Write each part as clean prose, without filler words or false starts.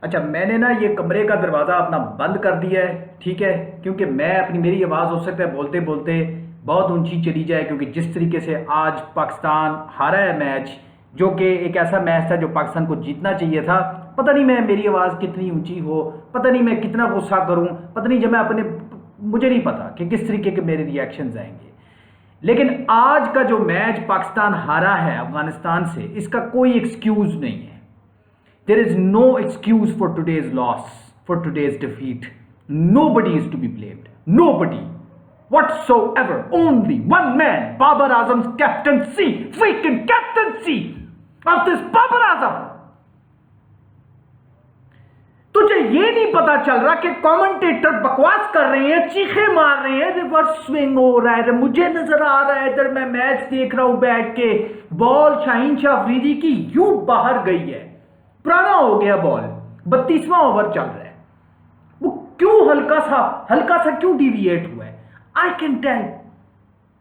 अच्छा, मैंने ना ये कमरे का दरवाज़ा अपना बंद कर दिया है, ठीक है, क्योंकि मेरी आवाज़ हो सकता है बोलते बोलते बहुत ऊंची चली जाए, क्योंकि जिस तरीके से आज पाकिस्तान हारा है मैच, जो कि एक ऐसा मैच था जो पाकिस्तान को जीतना चाहिए था। पता नहीं मेरी आवाज़ कितनी ऊंची हो, पता नहीं मैं कितना गुस्सा करूं, पता नहीं जब मैं मुझे नहीं पता कि किस तरीके के मेरे रिएक्शंस आएंगे। लेकिन आज का जो मैच पाकिस्तान हारा है अफगानिस्तान से, इसका कोई एक्सक्यूज नहीं है। There is no excuse for today's loss, for today's defeat. Nobody is to be blamed. Nobody. Whatsoever. Only one man. Babar Azam's captaincy. Freaking captaincy of this Babar Azam. तुझे ये नहीं पता चल रहा कि कमेंटेटर बकवास कर रहे हैं, चीखे मार रहे हैं, रिवर्स स्विंग हो रहा है, मुझे नजर आ रहा है, इधर मैं मैच देख रहा हूं बैठ के, बॉल शाहीन शाह अफरीदी की यूं बाहर गई है, पुराना हो गया बॉल, 32वां ओवर चल रहा है, वो क्यों हल्का सा क्यों डिविएट हुआ है? I can tell.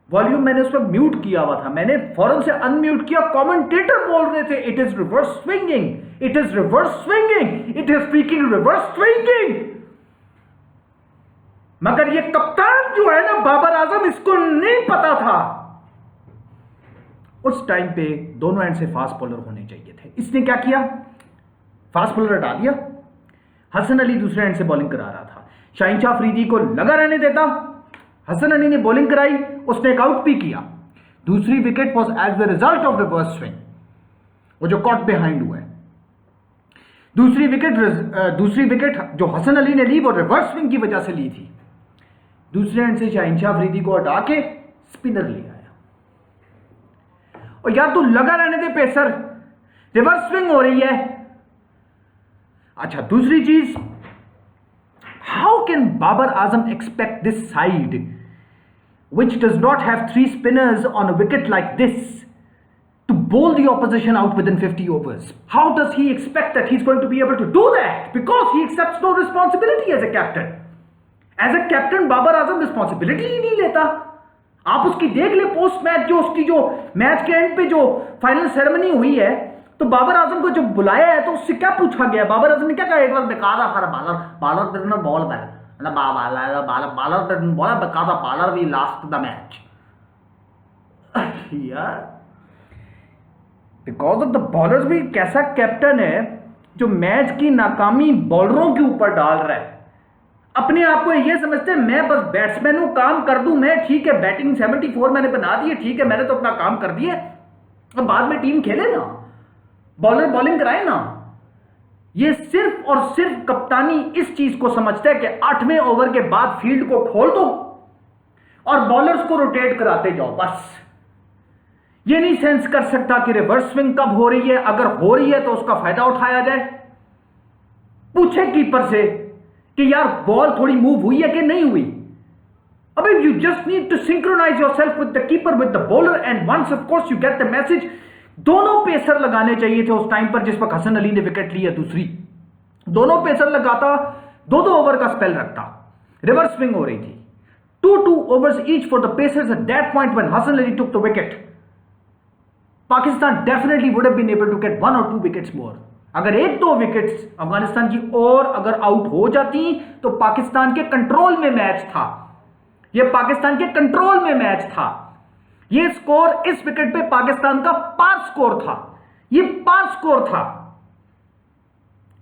वॉल्यूम मैंने उस पर म्यूट किया हुआ था, मैंने फौरन से अनम्यूट किया, कमेंटेटर बोल रहे थे it is reverse swinging, it is reverse swinging, it is speaking reverse swinging. मगर ये कप्तान जो है ना बाबर आजम, इसको नहीं पता था। उस टाइम पे दोनों एंड से फास्ट बॉलर होने चाहिए थे, इसने क्या किया? फास्ट बॉलर हटा दिया, हसन अली दूसरे एंड से बॉलिंग करा रहा था, शाहीन शाह अफरीदी को लगा रहने देता, हसन अली ने बॉलिंग कराई, उसने एक आउट भी किया। दूसरी wicket was as the result of reverse swing, वो जो कॉट बिहाइंड हुआ है। दूसरी विकेट जो हसन अली ने ली वो रिवर्स स्विंग की वजह से ली थी। दूसरे एंड से शाहीन शाह अफरीदी को हटा के स्पिनर ले आया। और यार तू लगा रहने दे पेसर, रिवर्स स्विंग हो रही है। अच्छा, दूसरी चीज, how can Babar Azam expect this side which does not have 3 spinners on a wicket like this to bowl the opposition out within 50 overs? How does he expect that he's going to be able to do that? Because he accepts no responsibility as a captain. As a captain Babar Azam responsibility ही नहीं लेता। आप उसकी देख ले post match, जो उसकी जो मैच के एंड पे जो फाइनल सेरेमनी हुई है, तो बाबर आजम को जो बुलाया है तो उससे क्या पूछा गया? बाबर आजम ने क्या कहा? इट वाज बेकार for bowler didn't bowl well, bowler didn't bowl because of bowler we lost the match. यार बिकॉज ऑफ द बॉलर्स भी कैसा कैप्टन है जो मैच की नाकामी बॉलरों के ऊपर डाल रहा है। अपने आप को ये समझते हैं मैं बस बैट्समैन हूं, काम कर दूं मैं, ठीक है, बैटिंग 74 मैंने बना दी है, ठीक है, मैंने तो अपना काम कर दिया, अब बाद में टीम खेले ना, बॉलर बॉलिंग कराए ना। ये सिर्फ और सिर्फ कप्तानी इस चीज को समझता है कि 8वें ओवर के बाद फील्ड को खोल दो और बॉलर्स को रोटेट कराते जाओ, बस। ये नहीं सेंस कर सकता कि रिवर्स स्विंग कब हो रही है, अगर हो रही है तो उसका फायदा उठाया जाए। पूछे कीपर से कि यार बॉल थोड़ी मूव हुई है कि नहीं हुई। अबे you just need to synchronise yourself with the keeper, with the bowler, and once of course you get the message. दोनों पेसर लगाने चाहिए थे उस टाइम पर जिस वक्त हसन अली ने विकेट ली है दूसरी। दोनों पेसर लगाता, 2-2 ओवर का स्पेल रखता। रिवर्स स्विंग हो रही थी, 2-2 overs each for the Pacers at that point when Hasan Ali took the wicket. Pakistan definitely would have been able to get 1 or 2 wickets more. अगर 1-2 विकेट्स अफगानिस्तान की और अगर आउट हो जाती तो पाकिस्तान के कंट्रोल में मैच था। यह पाकिस्तान के कंट्रोल में मैच था। यह स्कोर इस विकेट पे पाकिस्तान का पार स्कोर था। यह पार स्कोर था।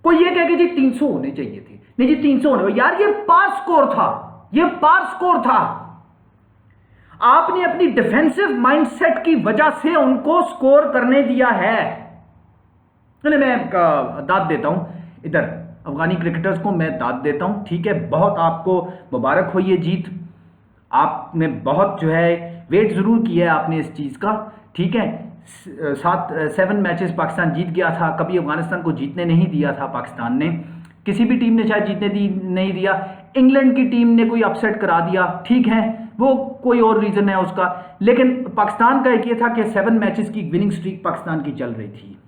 कोई ये कहे कि जी 300 होने चाहिए थे, नहीं जी 300 होने, यार ये पार स्कोर था, ये पार स्कोर था। आपने अपनी डिफेंसिव माइंडसेट की वजह से उनको स्कोर करने दिया है। मैं दाद देता हूं इधर अफगानी क्रिकेटर्स को, मैं दाद देता हूं, ठीक है, बहुत आपको मुबारक हो ये जीत। आपने बहुत जो है वेट जरूर किया है आपने इस चीज का, ठीक है। 7 मैचेस पाकिस्तान जीत गया था, कभी अफगानिस्तान को जीतने नहीं दिया था पाकिस्तान ने, किसी भी टीम ने शायद जीतने नहीं दिया। इंग्लैंड की टीम ने कोई अपसेट करा दिया, ठीक है, वो कोई और रीजन है उसका, लेकिन पाकिस्तान का एक ये था कि 7 मैचेस की विनिंग स्ट्रीक पाकिस्तान की चल रही थी।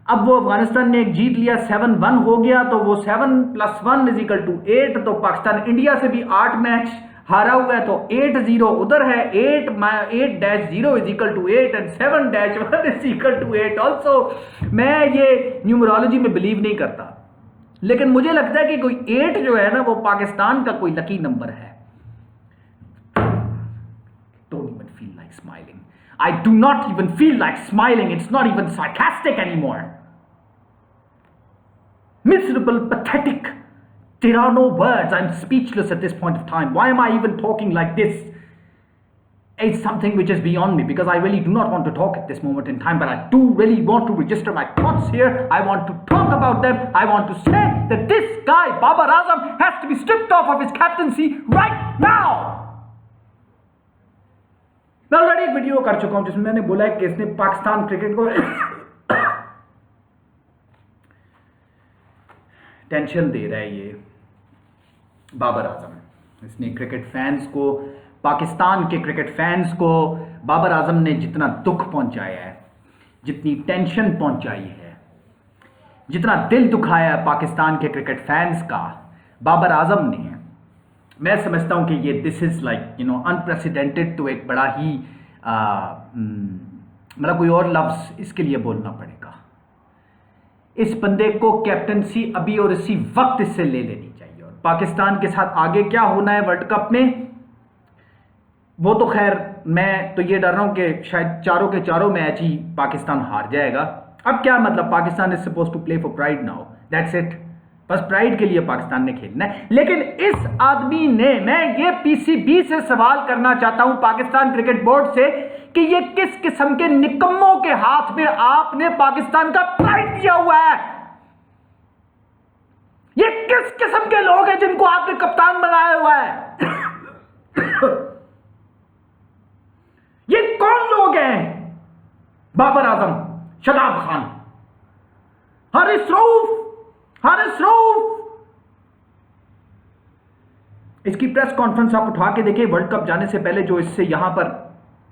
अब वो अफगानिस्तान ने एक जीत लिया, 7-1 हो गया, तो वो 7 + 1 = 8। तो पाकिस्तान इंडिया से भी 8 मैच हारा हुआ है, तो 8-0 उधर है, 8-0 = 8 एंड 7-1 = 8 ऑल्सो। मैं ये न्यूमरोलॉजी में बिलीव नहीं करता, लेकिन मुझे लगता है कि कोई 8 जो है ना वो पाकिस्तान का कोई लकी नंबर है। Don't even feel like smiling. I do not even feel like smiling. It's not even sarcastic anymore. Miserable, pathetic. There are no words. I'm speechless at this point of time. Why am I even talking like this? It's something which is beyond me, because I really do not want to talk at this moment in time, but I do really want to register my thoughts here. I want to talk about them. I want to say that this guy, Babar Azam, has to be stripped off of his captaincy right now. मैं already एक video कर चुका हूं जिसमें मैंने बोला है कि इसने पाकिस्तान क्रिकेट को टेंशन दे रहा है। ये बाबर आजम, इसने क्रिकेट फैंस को, पाकिस्तान के क्रिकेट फैंस को बाबर आजम ने जितना दुख पहुंचाया है, जितनी टेंशन पहुंचाई है, जितना दिल दुखाया है पाकिस्तान के क्रिकेट फैंस का, बाबर आजम ने, मैं समझता हूं कि ये दिस इज लाइक अनप्रेसिडेंटेड। तो एक बड़ा ही मतलब कोई और लफ्ज इसके लिए बोलना पड़ेगा। इस बंदे को कैप्टनसी अभी और इसी वक्त इससे ले लेनी चाहिए, और पाकिस्तान के साथ आगे क्या होना है वर्ल्ड कप में, वो तो खैर मैं तो ये डर रहा हूं कि शायद चारों के चारों मैच ही पाकिस्तान हार जाएगा। अब क्या मतलब, Pakistan is suppose to play for pride now, that's it. बस प्राइड के लिए पाकिस्तान ने खेलना है। लेकिन इस आदमी ने, मैं ये पीसीबी से सवाल करना चाहता हूं, पाकिस्तान क्रिकेट बोर्ड से, कि ये किस किस्म के निकम्मों के हाथ में आपने पाकिस्तान का प्राइड दिया हुआ है? ये किस किस्म के लोग हैं जिनको आपने कप्तान बनाया हुआ है? ये कौन लोग हैं? बाबर आजम, शदाब खान, हारिस रऊफ, इसकी प्रेस कॉन्फ्रेंस आप उठा के देखिए। वर्ल्ड कप जाने से पहले जो इससे यहां पर,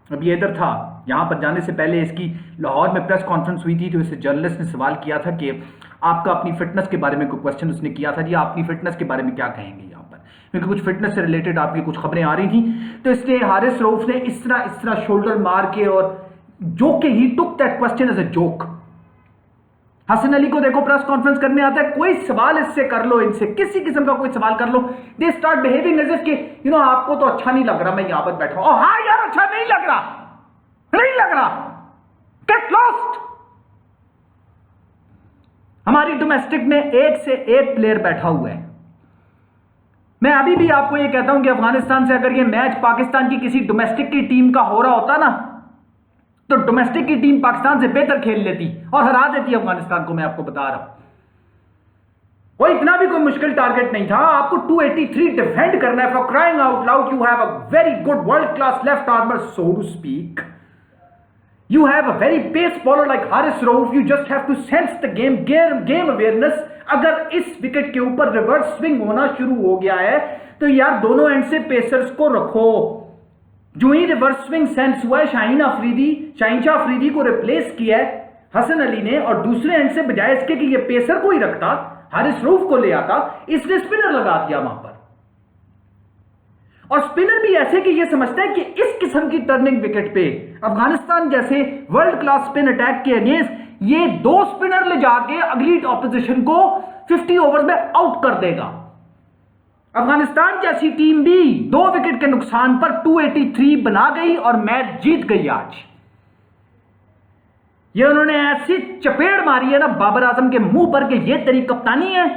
अब ये इधर था, यहां पर जाने से पहले इसकी लाहौर में प्रेस कॉन्फ्रेंस हुई थी, तो इससे जर्नलिस्ट ने सवाल किया था कि आपका अपनी फिटनेस के बारे में कोई क्वेश्चन उसने किया था, जी आप अपनी फिटनेस के बारे में क्या कहेंगे यहां पर, क्योंकि कुछ फिटनेस से रिलेटेड आपकी कुछ खबरें आ रही थी। तो इसलिए हारिस रऊफ ने इस तरह शोल्डर मार के, और जो कि he took that question as a joke. Hasan Ali को देखो प्रेस कॉन्फ्रेंस करने आता है, कोई सवाल इससे कर लो, इनसे किसी किस्म का कोई सवाल कर लो, they start behaving as if कि आपको तो अच्छा नहीं लग रहा मैं यहां पर बैठा हूं। हाँ यार, अच्छा नहीं लग रहा, गेट लॉस्ट। हमारी डोमेस्टिक में एक से एक प्लेयर बैठा हुआ है। मैं अभी भी आपको यह कहता हूं कि अफगानिस्तान से अगर यह मैच पाकिस्तान की किसी डोमेस्टिक की टीम का हो रहा होता ना, तो डोमेस्टिक की टीम पाकिस्तान से बेहतर खेल लेती और हरा देती अफगानिस्तान को। मैं आपको बता रहा हूं, कोई इतना भी कोई मुश्किल टारगेट नहीं था। आपको 283 डिफेंड करना है, for crying out loud. You have a very good world class left armer, so to speak. You have a very pace bowler like Haris Rauf. You just have to sense the game awareness. अगर इस wicket के ऊपर reverse swing होना शुरू हो गया है तो यार दोनों एंड से पेसर्स को रखो। जो ही रिवर्स स्विंग सेंस हुआ है, शाहीन शाह अफरीदी को रिप्लेस किया है हसन अली ने, और दूसरे एंड से बजाय इसके कि ये पेसर को ही रखता, हारिस रऊफ को ले आता, इसने स्पिनर लगा दिया वहां पर। और स्पिनर भी ऐसे कि ये समझता है कि इस किस्म की टर्निंग विकेट पे अफगानिस्तान जैसे वर्ल्ड क्लास स्पिन अटैक के अगेंस्ट ये 2 स्पिनर ले जाके अगली ऑपोजिशन को 50 ओवर्स में आउट कर देगा। अफगानिस्तान जैसी टीम भी 2 विकेट के नुकसान पर 283 बना गई और मैच जीत गई। आज ये उन्होंने ऐसी चपेड़ मारी है ना बाबर आजम के मुंह पर कि ये तेरी कप्तानी है,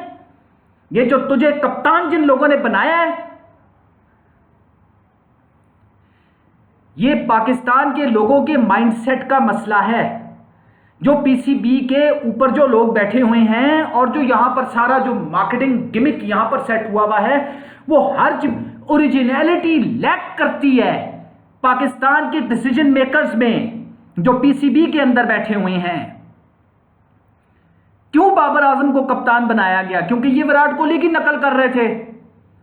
ये जो तुझे कप्तान जिन लोगों ने बनाया है, ये पाकिस्तान के लोगों के माइंडसेट का मसला है। जो पीसीबी के ऊपर जो लोग बैठे हुए हैं और जो यहां पर सारा जो मार्केटिंग गिमिक यहां पर सेट हुआ है, वो हर ओरिजिनलिटी लैक करती है पाकिस्तान के डिसीजन मेकर्स में जो पीसीबी के अंदर बैठे हुए हैं। क्यों बाबर आजम को कप्तान बनाया गया? क्योंकि ये विराट कोहली की नकल कर रहे थे।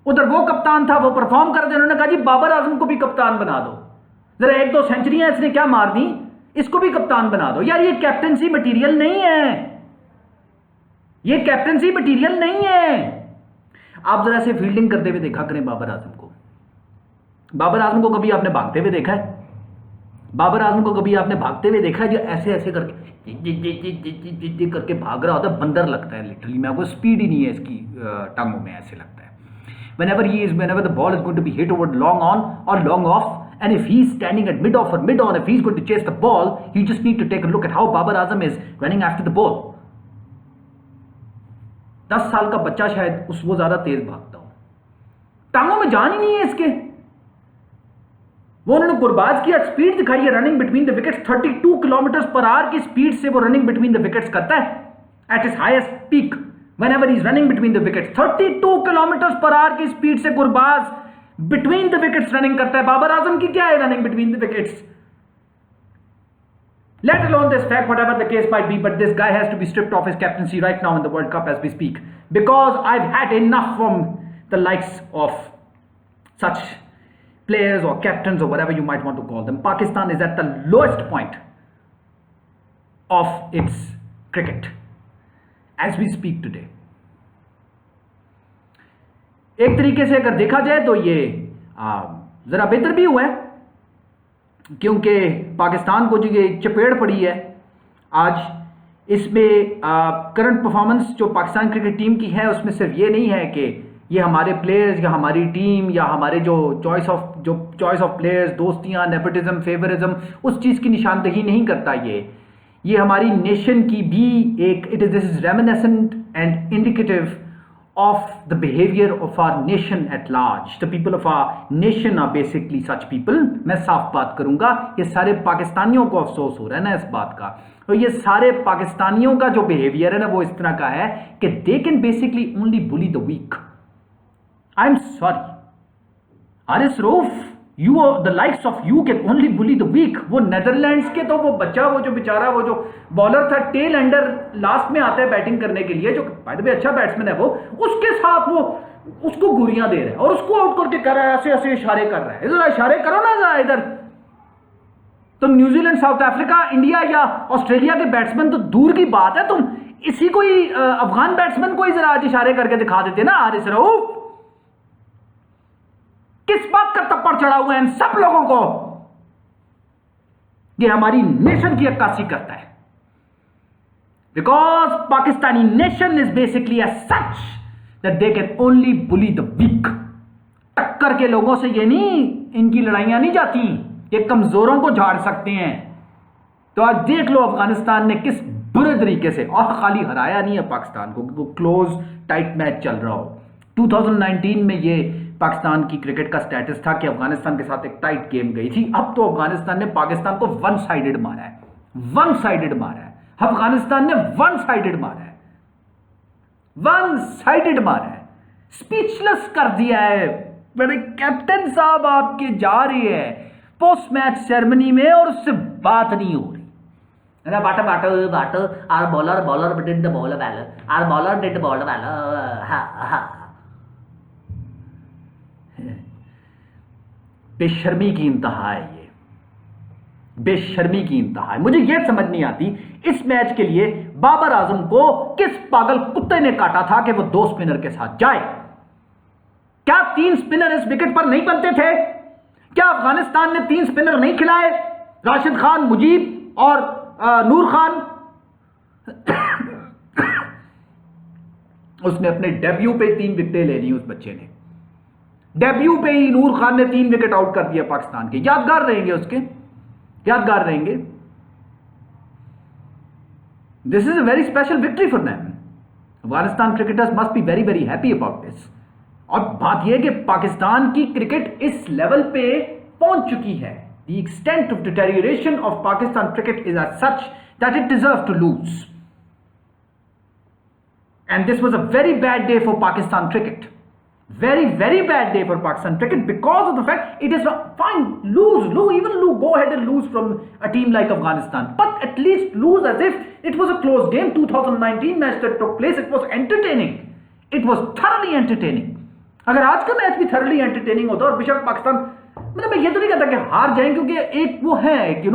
उधर वो कप्तान था, वो परफॉर्म कर दे, उन्होंने कहा जी बाबर आजम को भी कप्तान बना दो, जरा 1-2 सेंचुरियां इसने क्या मार दी, इसको भी कप्तान बना दो। यार ये कैप्टनसी मटेरियल नहीं है, ये कैप्टनसी मटेरियल नहीं है। आप जरा से फील्डिंग करते हुए देखा करें बाबर आजम को। बाबर आजम को कभी आपने भागते हुए देखा है? बाबर आजम को कभी आपने भागते हुए देखा है? जो ऐसे ऐसे करके जी करके भाग रहा होता है, बंदर लगता है लिटरली। मैं आपको स्पीड ही नहीं है इसकी टांगों में, ऐसे लगता है। whenever the ball is going to be hit over long on or long off, and if he's standing at mid off or mid on, if he's going to chase the ball, you just need to take a look at how Babar Azam is running after the ball. 10 साल का बच्चा शायद वो ज्यादा तेज भागता हो, टांगों में जान ही नहीं है इसके। वो उन्होंने गुरबाज की स्पीड दिखाई है, running between the wickets 32 kilometre per hour की स्पीड से वो रनिंग बिटवीन द विकेट्स करता है at his highest peak. Whenever he's running between the wickets, 32 kilometre per hour की स्पीड से Gurbaz between the wickets running करता है। बाबर आजम की क्या है running between the wickets? Let alone this fact, whatever the case might be, but this guy has to be stripped of his captaincy right now in the World Cup as we speak, because I've had enough from the likes of such players or captains or whatever you might want to call them. Pakistan is at the lowest point of its cricket as we speak today. एक तरीके से अगर देखा जाए तो ये जरा बेहतर भी हुआ है, क्योंकि पाकिस्तान को जो ये चपेड़ पड़ी है आज, इसमें करंट परफॉर्मेंस जो पाकिस्तान क्रिकेट टीम की है उसमें सिर्फ ये नहीं है कि ये हमारे प्लेयर्स या हमारी टीम या हमारे जो choice of players, Dostiyan, nepotism, favouritism, उस चीज़ की निशानदही नहीं करता। ये हमारी नेशन की भी एक this is reminiscent and indicative of the behaviour of our nation at large. The people of our nation are basically such people. मैं साफ बात करूंगा, ये सारे पाकिस्तानियों को अफसोस हो रहा है ना इस बात का, तो ये सारे पाकिस्तानियों का जो बिहेवियर है ना वो इस तरह का है कि they can basically only bully the weak. I am sorry Haris Rauf, you the likes of you can only bully the weak। वो नेदरलैंड्स के तो वो बच्चा, वो जो बेचारा, वो जो बॉलर था, टेल एंडर लास्ट में आता है बैटिंग करने के लिए, जो बाय द वे अच्छा बैट्समैन है, वो उसके साथ वो उसको गुरियां दे रहा है और उसको आउट करके कर रहा है, ऐसे ऐसे इशारे कर रहा है। इधर इशारे करो ना जरा इधर। तो न्यूजीलैंड, साउथ अफ्रीका, इंडिया या ऑस्ट्रेलिया के बैट्समैन तो दूर की बात है, तुम इसी कोई अफगान बैट्समैन को ही जरा आज इशारे करके दिखा देते ना हारिस रऊफ। किस बात का तप्पड़ चढ़ा हुआ है इन सब लोगों को? ये हमारी नेशन की अक्कासी करता है, because Pakistani nation is basically as such that they can only bully the weak. टक्कर के लोगों से ये नहीं, इनकी लड़ाइयां नहीं जाती, ये कमजोरों को झाड़ सकते हैं। तो आज देख लो अफगानिस्तान ने किस बुरे तरीके से, और खाली हराया नहीं है पाकिस्तान को, वो क्लोज टाइट मैच चल रहा हो। 2019 में ये पाकिस्तान की क्रिकेट का स्टेटस था कि अफगानिस्तान के साथ एक टाइट गेम गई थी। अब तो अफगानिस्तान ने पाकिस्तान को वन साइडेड मारा है, वन साइडेड मारा है। अफगानिस्तान ने वन साइडेड मारा है, वन साइडेड मारा है, स्पीचलेस कर दिया है। मेरे कैप्टन साहब आपके जा रहे हैं पोस्ट मैच सेरेमनी में और उससे बात नहीं हो रही। Our bowler did the ball well, our bowler did the ball well. बेशर्मी की इंतहा है ये, बेशर्मी की इंतहा है। मुझे यह समझ नहीं आती इस मैच के लिए बाबर आजम को किस पागल कुत्ते ने काटा था कि वो 2 स्पिनर के साथ जाए। क्या 3 स्पिनर इस विकेट पर नहीं बनते थे? क्या अफगानिस्तान ने 3 स्पिनर नहीं खिलाए? राशिद खान, मुजीब और नूर खान। उसने अपने डेब्यू पे 3 विकेटें ले ली, उस बच्चे ने डेब्यू पे ही नूर खान ने 3 विकेट आउट कर दिया पाकिस्तान के। यादगार रहेंगे उसके, यादगार रहेंगे। This is a very special victory for them. Afghanistan cricketers must be very very happy about this. और बात यह कि पाकिस्तान की क्रिकेट इस लेवल पे पहुंच चुकी है, the extent of deterioration of Pakistan cricket is as such that it deserve to lose. And this was a very bad day for Pakistan cricket. Very, very bad day for Pakistan cricket because of the fact it is fine, lose, go ahead and lose from a team like Afghanistan, but at least lose as if it was a close game. 2019 match that took place, it was entertaining, it was thoroughly entertaining. अगर आज का match भी thoroughly entertaining होता और बेशक पाकिस्तान, मतलब मैं ये तो नहीं कहता कि हार जाएं, क्योंकि एक वो है एक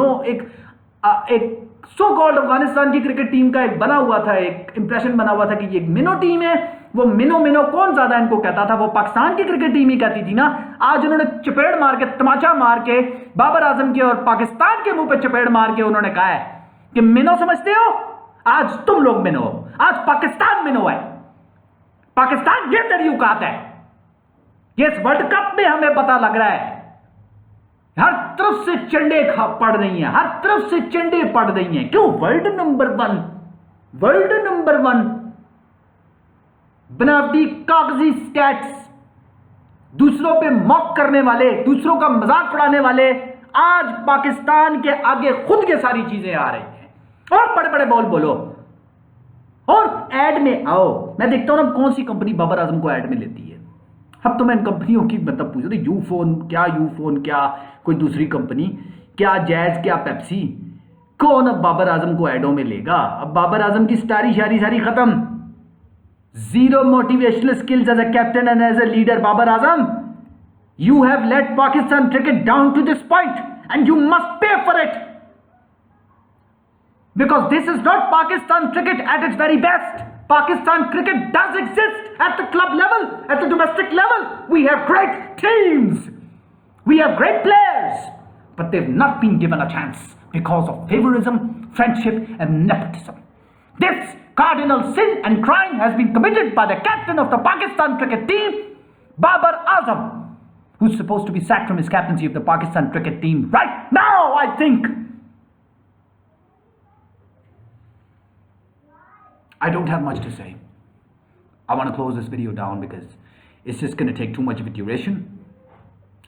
सो कॉल्ड अफगानिस्तान की क्रिकेट टीम का एक बना हुआ था, एक इंप्रेशन बना हुआ था कि ये एक मिनो टीम है, वो मिनो मिनो कौन ज्यादा इनको कहता था? वो पाकिस्तान की क्रिकेट टीम ही कहती थी ना। आज उन्होंने चपेड़ मार के, तमाचा मार के बाबर आजम के और पाकिस्तान के मुंह पे चपेड़ मार के उन्होंने कहा है कि मिनो समझते हो, आज तुम लोग मिनो हो, आज पाकिस्तान मिनो है। पाकिस्तान ये तेरी औकात है। ये इस वर्ल्ड कप में हमें पता लग रहा है, हर तरफ से चंडे पड़ रही हैं, हर तरफ से चंडे पड़ रही हैं। क्यों? वर्ल्ड नंबर 1, वर्ल्ड नंबर 1 बनावटी कागजी स्टैट्स, दूसरों पे मॉक करने वाले, दूसरों का मजाक उड़ाने वाले, आज पाकिस्तान के आगे खुद ये सारी चीजें आ रही हैं। और बड़े बड़े बोल बोलो और एड में आओ। मैं देखता हूं ना कौन सी कंपनी बाबर आजम को एड में लेती है। अब तो मैं इन कंपनियों की मतलब पूछ रहा हूं, यूफोन क्या कोई दूसरी कंपनी, क्या जैज, क्या पेप्सी, कौन अब बाबर आजम को एडों में लेगा? अब बाबर आजम की स्टारी शारी सारी खत्म। Zero motivational skills as a captain and as a leader, Babar Azam. You have let Pakistan cricket down to this point and you must pay for it. Because this is not Pakistan cricket at its very best. Pakistan cricket does exist at the club level, at the domestic level. We have great teams. We have great players. But they've not been given a chance because of favorism, friendship and nepotism. This cardinal sin and crime has been committed by the captain of the Pakistan cricket team, Babar Azam, who's supposed to be sacked from his captaincy of the Pakistan cricket team right now, I think. I don't have much to say. I want to close this video down because it's just going to take too much of a duration.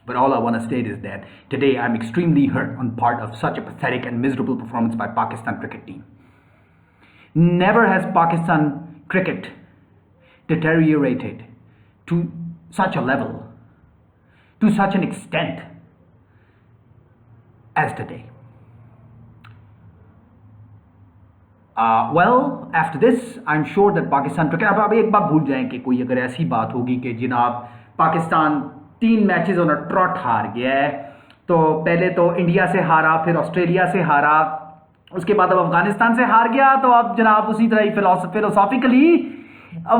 But all I want to state is that today I'm extremely hurt on part of such a pathetic and miserable performance by Pakistan cricket team. Never has Pakistan cricket deteriorated to such a level, to such an extent as today. Well, after this, I'm sure that Pakistan cricket, अब एक बात भूल जाएं कि कोई अगर ऐसी बात होगी कि जनाब Pakistan 3 matches on a trout हार गया है, तो पहले तो इंडिया से हारा, फिर ऑस्ट्रेलिया से हारा, उसके बाद अब अफगानिस्तान से हार गया, तो अब जनाब उसी तरह ही फिलोसॉफिकली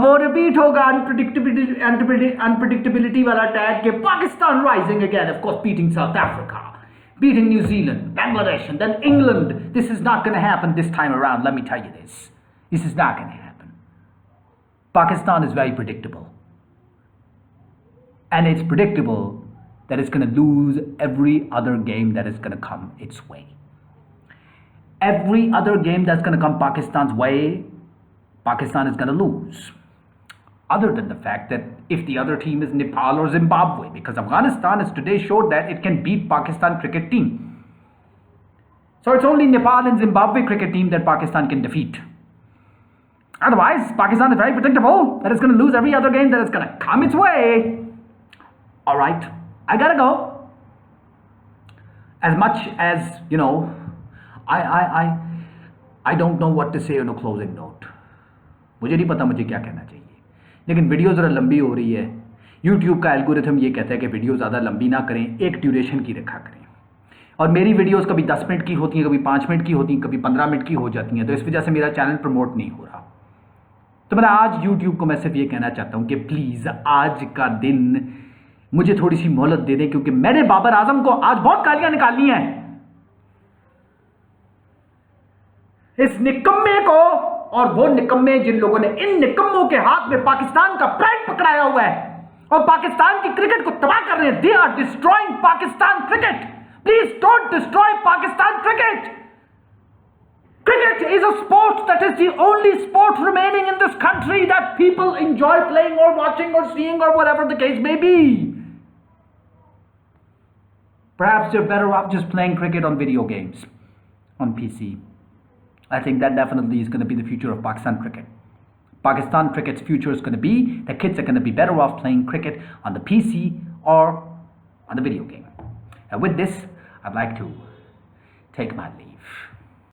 वो रिपीट होगा अनप्रिडिक्टेबिलिटी वाला टैग के Pakistan rising again, of course beating south Africa, beating New Zealand, Bangladesh, and then England. This is not going to happen this time around, let me tell you this. This is not going to happen. Pakistan is very predictable. And it's predictable that it's going to lose every other game that is going to come its way. Every other game that's going to come Pakistan's way, Pakistan is going to lose. Other than the fact that if the other team is Nepal or Zimbabwe, because Afghanistan has today showed that it can beat Pakistan cricket team. So it's only Nepal and Zimbabwe cricket team that Pakistan can defeat. Otherwise, Pakistan is very predictable that it's going to lose every other game that is going to come its way. All right, I gotta go. As much as, you know, I don't know what to say on a closing note. मुझे नहीं पता मुझे क्या कहना चाहिए, लेकिन video ज़रा लंबी हो रही है। YouTube का एल्गोरिथम ये कहता है कि वीडियो ज़्यादा लंबी ना करें, एक ड्यूरेशन की रखा करें। और मेरी वीडियोस कभी 10 मिनट की होती हैं, कभी 5 मिनट की होती हैं, कभी 15 मिनट की हो जाती हैं, तो इस वजह से मेरा चैनल प्रमोट नहीं हो रहा। तो मैं आज YouTube को मैं सिर्फ ये कहना चाहता हूँ कि प्लीज़ आज का दिन मुझे थोड़ी सी मोहलत दे दें, क्योंकि मैंने बाबर आजम को आज बहुत गालियाँ निकालनी हैं। इस निकम्मे को, और वो निकम्मे जिन लोगों ने इन निकम्मों के हाथ में पाकिस्तान का प्राइड पकड़ाया हुआ है और पाकिस्तान की क्रिकेट को तबाह कर रहे हैं। They are destroying Pakistan cricket. Please don't destroy Pakistan cricket. Cricket is a sport that is the only sport remaining in this country that people enjoy playing or watching or seeing or whatever the case may be. Perhaps you're better off just playing cricket on video games on PC. I think that definitely is going to be the future of Pakistan cricket. Pakistan cricket's future is going to be the kids are going to be better off playing cricket on the PC or on the video game. And with this, I'd like to take my leave.